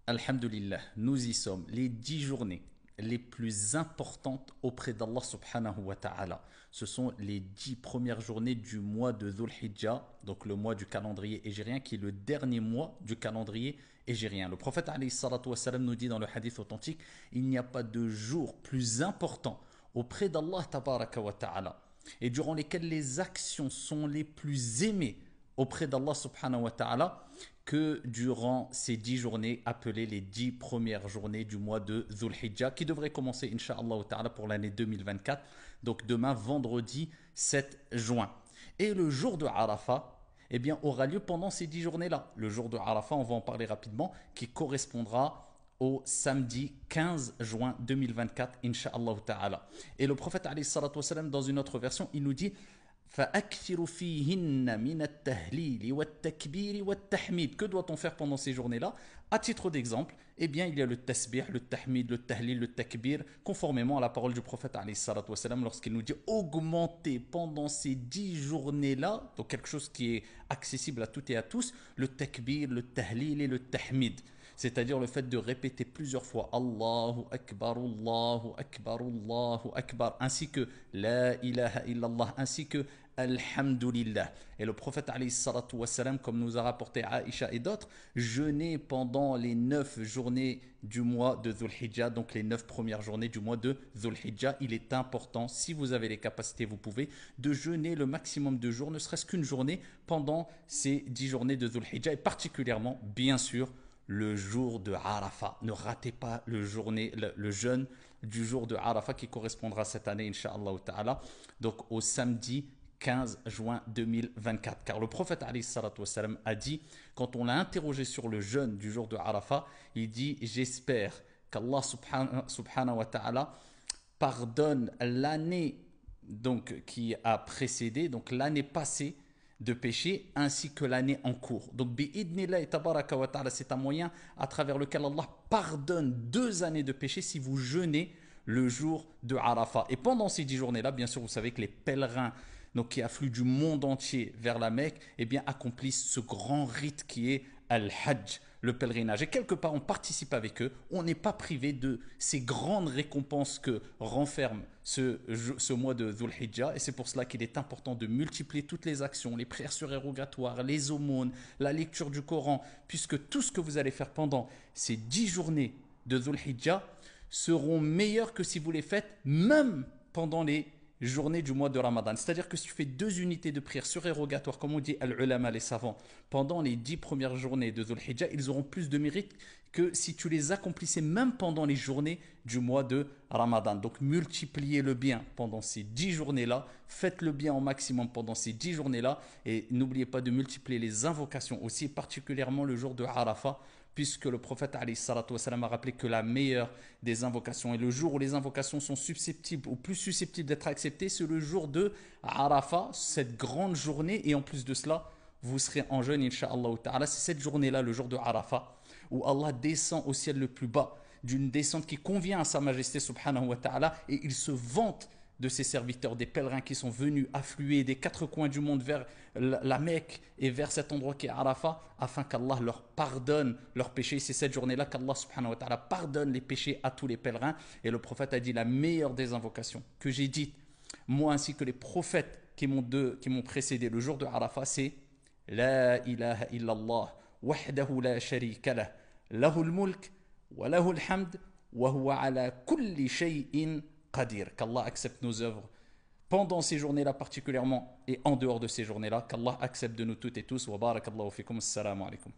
Alhamdulillah, nous y sommes. Les 10 journées les plus importantes auprès d'Allah subhanahu wa ta'ala. Ce sont les 10 premières journées du mois de Dhul Hijjah, donc le mois du calendrier hégérien, qui est le dernier mois du calendrier hégérien. Le prophète alayhi salatu wassalam nous dit dans le hadith authentique, il n'y a pas de jour plus important auprès d'Allah tabaraka wa ta'ala, et durant lesquels les actions sont les plus aimées auprès d'Allah subhanahu wa ta'ala que durant ces 10 journées appelées les 10 premières journées du mois de Dhul Hijjah, qui devrait commencer incha'Allah ta'ala pour l'année 2024, donc demain vendredi 7 juin. Et le jour de Arafat, eh bien, aura lieu pendant ces 10 journées-là. Le jour de Arafat, on va en parler rapidement, qui correspondra au samedi 15 juin 2024, incha'Allah ta'ala. Et le prophète alayhi salatu wassalam, dans une autre version, il nous dit فَأَكْثِرُ فِيهِنَّ مِنَ التَّهْلِيلِ وَالتَّكْبِيرِ وَالتَّحْمِيدِ. Que doit-on faire pendant ces journées-là? À titre d'exemple, eh bien, il y a le tasbih, le tahmid, le tahlil, le takbir, conformément à la parole du prophète alayhi salatu wassalam, lorsqu'il nous dit augmenter pendant ces 10 journées-là, donc quelque chose qui est accessible à toutes et à tous, le takbir, le tahlil et le tahmid. C'est-à-dire le fait de répéter plusieurs fois Allahu Akbar, Allahu Akbar, Allahu Akbar, ainsi que La ilaha illallah, ainsi que Alhamdulillah. Et le prophète alayhi salatu wassalam, comme nous a rapporté Aïcha et d'autres, jeûner pendant les 9 journées du mois de Dhul Hijjah, donc les 9 premières journées du mois de Dhul Hijjah. Il est important, si vous avez les capacités, vous pouvez, de jeûner le maximum de jours, ne serait-ce qu'une journée pendant ces 10 journées de Dhul Hijjah, et particulièrement, bien sûr, le jour de Arafat. Ne ratez pas le jeûne du jour de Arafat qui correspondra cette année, incha'Allah ta'ala, donc au samedi 15 juin 2024. Car le prophète alayhi salatu wassalam a dit, quand on l'a interrogé sur le jeûne du jour de Arafat, il dit, j'espère qu'Allah subhanahu wa ta'ala pardonne l'année donc qui a précédé, donc l'année passée, de péché ainsi que l'année en cours. Donc bi'idnillah tabaraka wa ta'ala, c'est un moyen à travers lequel Allah pardonne 2 années de péché si vous jeûnez le jour de Arafat. Et pendant ces 10 journées-là, bien sûr, vous savez que les pèlerins donc, qui affluent du monde entier vers la Mecque, eh bien, accomplissent ce grand rite qui est Al-Hajj, le pèlerinage. Et quelque part, on participe avec eux. On n'est pas privé de ces grandes récompenses que renferme ce mois de Dhul Hijjah. Et c'est pour cela qu'il est important de multiplier toutes les actions, les prières surérogatoires, les aumônes, la lecture du Coran, puisque tout ce que vous allez faire pendant ces 10 journées de Dhul Hijjah seront meilleurs que si vous les faites même pendant les journée du mois de Ramadan. C'est-à-dire que si tu fais 2 unités de prière surérogatoire, comme on dit al-ulama, les savants, pendant les 10 premières journées de Dhul Hijjah, ils auront plus de mérite que si tu les accomplissais même pendant les journées du mois de Ramadan. Donc multipliez le bien pendant ces 10 journées-là, faites le bien au maximum pendant ces 10 journées-là, et n'oubliez pas de multiplier les invocations aussi, particulièrement le jour de Arafat, puisque le prophète alayhi salatu wassalam a rappelé que la meilleure des invocations, et le jour où les invocations sont susceptibles ou plus susceptibles d'être acceptées, c'est le jour de Arafat, cette grande journée, et en plus de cela, vous serez en jeûne, incha'Allah ta'ala. C'est cette journée-là, le jour de Arafat, où Allah descend au ciel le plus bas, d'une descente qui convient à sa majesté subhanahu wa ta'ala, et il se vante de ses serviteurs, des pèlerins qui sont venus affluer des 4 coins du monde vers la Mecque et vers cet endroit qui est Arafat, afin qu'Allah leur pardonne leurs péchés. C'est cette journée-là qu'Allah subhanahu wa ta'ala pardonne les péchés à tous les pèlerins. Et le prophète a dit, la meilleure des invocations que j'ai dites, moi ainsi que les prophètes qui m'ont précédé le jour de Arafat, c'est La ilaha illallah, wahdahu la sharika lah, lahul mulk, wa lahul hamd, wa huwa ala kulli shay'in Qadir. Qu'Allah accepte nos œuvres pendant ces journées-là particulièrement et en dehors de ces journées-là. Qu'Allah accepte de nous toutes et tous. Wa barakallahu fikum. Assalamu alaikum.